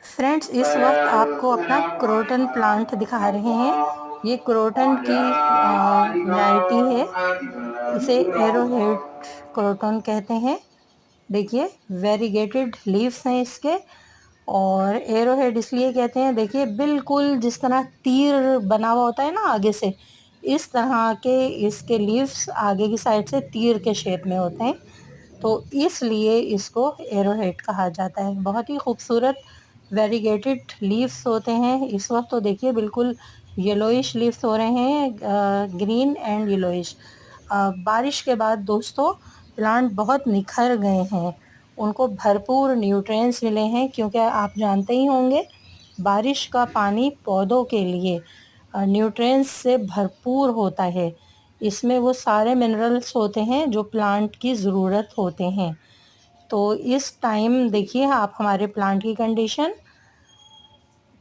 Friends, इस वक्त आपको अपना क्रोटन प्लांट दिखा रहे हैं। ये क्रोटन की वैरायटी है, इसे एरोहेड क्रोटन कहते हैं। देखिए, वेरीगेटेड लीव्स हैं इसके। और एरोहेड इसलिए कहते हैं, देखिए बिल्कुल जिस तरह तीर बना हुआ होता है ना आगे से, इस तरह के इसके लीव्स आगे की साइड से तीर के शेप में होते हैं, तो इसलिए इसको एरोहेड कहा जाता है। बहुत ही खूबसूरत वेरीगेटेड लीव्स होते हैं। इस वक्त तो देखिए बिल्कुल येलोइश लीव्स हो रहे हैं, ग्रीन एंड येलोइश। बारिश के बाद दोस्तों प्लांट बहुत निखर गए हैं, उनको भरपूर न्यूट्रिएंट्स मिले हैं, क्योंकि आप जानते ही होंगे बारिश का पानी पौधों के लिए न्यूट्रिएंट्स से भरपूर होता है। इसमें वो सारे मिनरल्स होते हैं जो प्लांट की ज़रूरत होते हैं। तो इस टाइम देखिए आप हमारे प्लांट की कंडीशन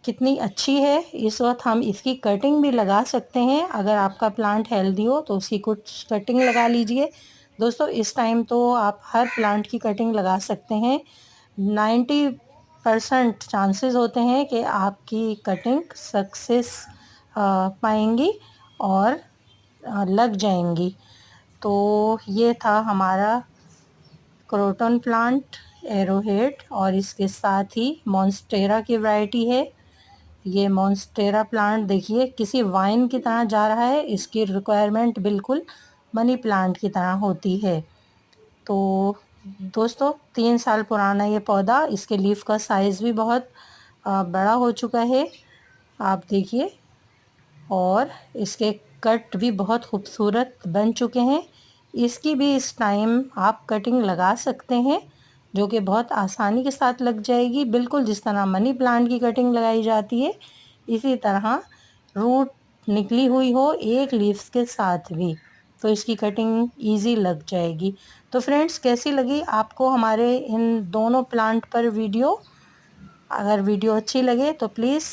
कितनी अच्छी है। इस वक्त हम इसकी कटिंग भी लगा सकते हैं। अगर आपका प्लांट हेल्दी हो तो उसकी कुछ कटिंग लगा लीजिए। दोस्तों, इस टाइम तो आप हर प्लांट की कटिंग लगा सकते हैं। 90% चांसेस होते हैं कि आपकी कटिंग सक्सेस पाएंगी और लग जाएंगी। तो ये था हमारा क्रोटन प्लांट एरोहेड, और इसके साथ ही मॉन्स्टेरा की वैरायटी है। ये मॉन्स्टेरा प्लांट देखिए किसी वाइन की तरह जा रहा है, इसकी रिक्वायरमेंट बिल्कुल मनी प्लांट की तरह होती है। तो दोस्तों 3 साल पुराना ये पौधा, इसके लीफ का साइज़ भी बहुत बड़ा हो चुका है, आप देखिए। और इसके कट भी बहुत खूबसूरत बन चुके हैं। इसकी भी इस टाइम आप कटिंग लगा सकते हैं, जो कि बहुत आसानी के साथ लग जाएगी, बिल्कुल जिस तरह मनी प्लांट की कटिंग लगाई जाती है इसी तरह रूट निकली हुई हो एक लीव्स के साथ भी, तो इसकी कटिंग इजी लग जाएगी। तो फ्रेंड्स, कैसी लगी आपको हमारे इन दोनों प्लांट पर वीडियो? अगर वीडियो अच्छी लगे तो प्लीज़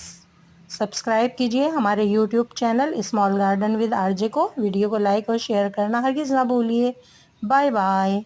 सब्सक्राइब कीजिए हमारे YouTube channel small garden with RJ को। वीडियो को लाइक और शेयर करना हरगिज़ ना भूलिए। Bye bye.